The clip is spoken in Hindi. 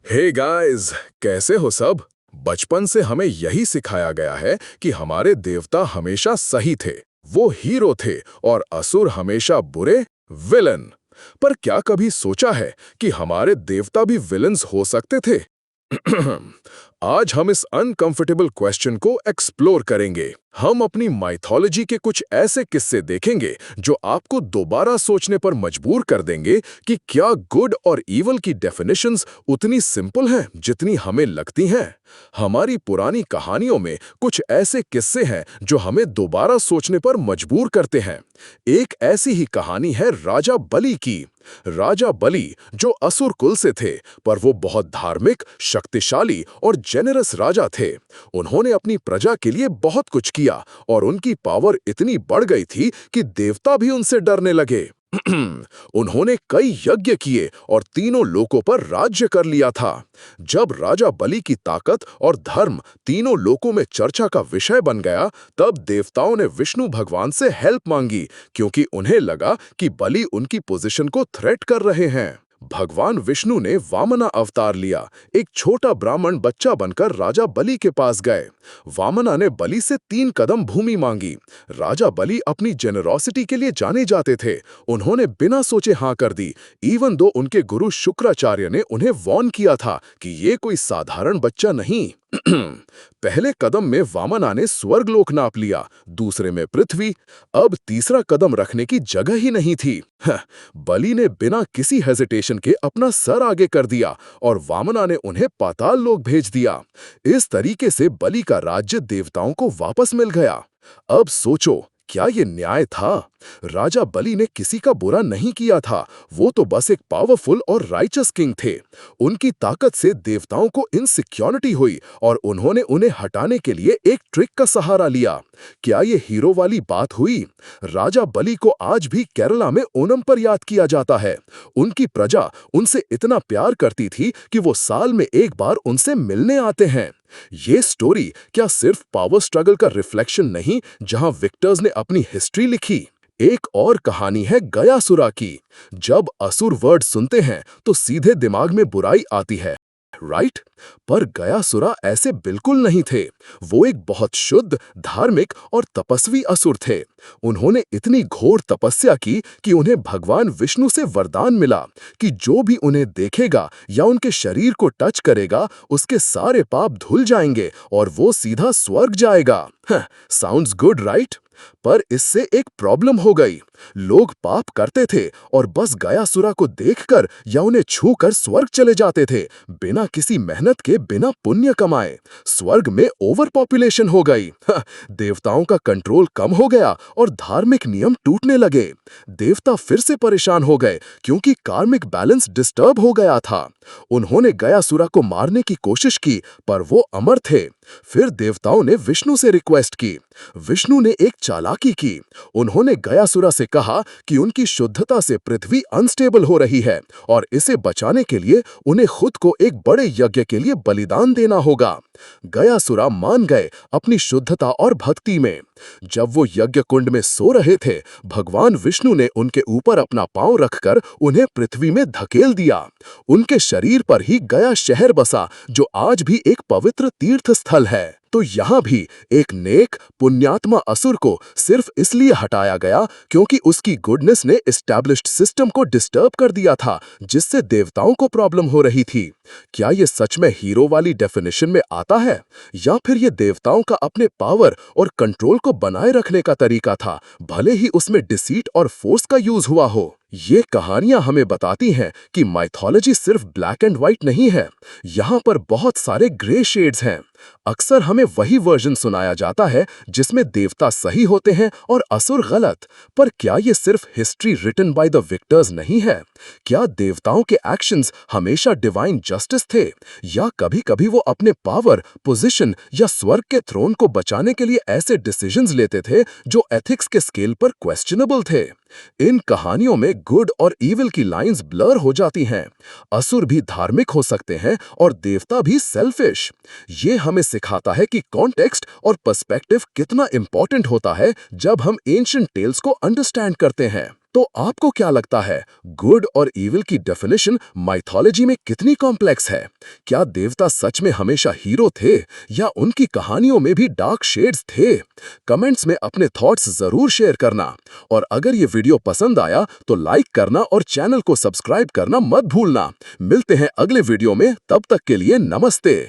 हे गाइस, कैसे हो सब? बचपन से हमें यही सिखाया गया है कि हमारे देवता हमेशा सही थे, वो हीरो थे और असुर हमेशा बुरे, विलन। पर क्या कभी सोचा है कि हमारे देवता भी विलन्स हो सकते थे? आज हम इस अनकंफर्टेबल क्वेश्चन को एक्सप्लोर करेंगे। हम अपनी माइथोलॉजी के कुछ ऐसे किस्से देखेंगे जो आपको दोबारा सोचने पर मजबूर कर देंगे कि क्या गुड और ईवल की डेफिनेशंस उतनी सिंपल हैं जितनी हमें लगती हैं। हमारी पुरानी कहानियों में कुछ ऐसे किस्से हैं जो हमें दोबारा सोचने पर मजबूर करते हैं। एक ऐसी ही कहानी है राजा बलि की। राजा बलि जो असुर कुल से थे, पर वो बहुत धार्मिक, शक्तिशाली और जेनरस राजा थे। उन्होंने अपनी प्रजा के लिए बहुत कुछ किया और उनकी पावर इतनी बढ़ गई थी कि देवता भी उनसे डरने लगे। उन्होंने कई यज्ञ किए और तीनों लोकों पर राज्य कर लिया था। जब राजा बलि की ताकत और धर्म तीनों लोकों में चर्चा का विषय बन गया, तब देवताओं ने विष्णु भगवान से हेल्प मांगी, क्योंकि उन्हें लगा कि बलि उनकी पोजीशन को थ्रेट कर रहे हैं। भगवान विष्णु ने वामना अवतार लिया। एक छोटा ब्राह्मण बच्चा बनकर राजा बलि के पास गए। वामना ने बलि से 3 कदम भूमि मांगी। राजा बलि अपनी जेनरोसिटी के लिए जाने जाते थे। उन्होंने बिना सोचे हाँ कर दी, इवन दो उनके गुरु शुक्राचार्य ने उन्हें वार्न किया था कि ये कोई साधारण बच्चा नहीं। पहले कदम में वामना ने स्वर्गलोक नाप लिया, दूसरे में पृथ्वी। अब तीसरा कदम रखने की जगह ही नहीं थी। बलि ने बिना किसी हेजिटेशन के अपना सर आगे कर दिया और वामना ने उन्हें पाताल लोक भेज दिया। इस तरीके से बलि का राज्य देवताओं को वापस मिल गया। अब सोचो, क्या ये न्याय था? राजा बलि ने किसी का बुरा नहीं किया था, वो तो बस एक पावरफुल और राइचस किंग थे। उनकी ताकत से देवताओं को इनसिक्योरिटी हुई और उन्होंने उन्हें हटाने के लिए एक ट्रिक का सहारा लिया। क्या ये हीरो वाली बात हुई? राजा बलि को आज भी केरला में ओणम पर याद किया जाता है। उनकी प्रजा उनसे इतना प्यार करती थी कि वो साल में एक बार उनसे मिलने आते हैं। ये स्टोरी क्या सिर्फ पावर स्ट्रगल का रिफ्लेक्शन नहीं, जहां विक्टर्स ने अपनी हिस्ट्री लिखी? एक और कहानी है गयासुरा की। जब असुर वर्ड सुनते हैं तो सीधे दिमाग में बुराई आती है, राइट? पर गयासुरा ऐसे बिल्कुल नहीं थे। वो एक बहुत शुद्ध, धार्मिक और तपस्वी असुर थे। उन्होंने इतनी घोर तपस्या की कि उन्हें भगवान विष्णु से वरदान मिला कि जो भी उन्हें देखेगा या उनके शरीर को टच करेगा, उसके सारे पाप धुल जाएंगे और वो सीधा स्वर्ग जाएगा। Sounds good, right? पर इससे एक प्रॉब्लम हो गई। लोग पाप करते थे और बस गयासुरा को देखकर या उन्हें छूकर स्वर्ग चले जाते थे, बिना किसी मेहनत के, बिना पुण्य कमाए। स्वर्ग में ओवर पॉपुलेशन हो गई। देवताओं का कंट्रोल कम हो गया और धार्मिक नियम टूटने लगे। देवता फिर से परेशान हो गए क्योंकि कार्मिक बैलेंस डिस्टर्ब हो गया था। उन्होंने गयासुरा को मारने की कोशिश की, पर वो अमर थे। फिर देवताओं ने विष्णु से रिक्वेस्ट की। विष्णु ने एक चालाकी की। उन्होंने गयासुरा से कहा कि उनकी शुद्धता से पृथ्वी अनस्टेबल हो रही है और इसे बचाने के लिए उन्हें खुद को एक बड़े यज्ञ के लिए बलिदान देना होगा। गयासुरा मान गए अपनी शुद्धता और भक्ति में। जब वो यज्ञ कुंड में सो रहे थे, भगवान विष्णु ने उनके ऊपर अपना पांव रखकर उन्हें पृथ्वी में धकेल दिया। उनके शरीर पर ही गया शहर बसा, जो आज भी एक पवित्र तीर्थ स्थल है। तो यहाँ भी एक नेक पुण्यात्मा असुर को सिर्फ इसलिए हटाया गया क्योंकि उसकी गुडनेस ने एस्टैब्लिश्ड सिस्टम को डिस्टर्ब कर दिया था, जिससे देवताओं को प्रॉब्लम हो रही थी। क्या ये सच में हीरो वाली डेफिनेशन में आता है, या फिर ये देवताओं का अपने पावर और कंट्रोल को बनाए रखने का तरीका था, भले ही उसमें डिसीट और फोर्स का यूज हुआ हो? ये कहानियां हमें बताती हैं कि माइथोलॉजी सिर्फ ब्लैक एंड व्हाइट नहीं है। यहाँ पर बहुत सारे ग्रे शेड्स हैं। अक्सर हमें वही वर्जन सुनाया जाता है जिसमें देवता सही होते हैं और असुर गलत। पर क्या ये सिर्फ history written by the victors नहीं है? क्या देवताओं के एक्शंस हमेशा डिवाइन जस्टिस थे, या कभी-कभी वो अपने पावर, पोजीशन या स्वर्ग के थ्रोन को बचाने के लिए ऐसे डिसीजंस लेते थे जो एथिक्स के स्केल पर क्वेश्चनेबल थे? इन कहानियों में गुड और इविल की लाइंस ब्लर हो जाती हैं। असुर भी धार्मिक हो सकते हैं और देवता भी सेल्फिश। ये हमें सिखाता है कि कॉन्टेक्स्ट और पर्सपेक्टिव कितना इंपॉर्टेंट होता है जब हम एंशिएंट टेल्स को अंडरस्टैंड करते हैं। तो आपको क्या लगता है, गुड और इविल की डेफिनेशन माइथोलॉजी में कितनी कॉम्प्लेक्स है? क्या देवता सच में हमेशा हीरो थे या उनकी कहानियों में भी डार्क शेड्स थे? कमेंट्स में अपने थॉट्स जरूर शेयर करना और अगर ये वीडियो पसंद आया तो लाइक करना और चैनल को सब्सक्राइब करना मत भूलना। मिलते हैं अगले वीडियो में, तब तक के लिए नमस्ते।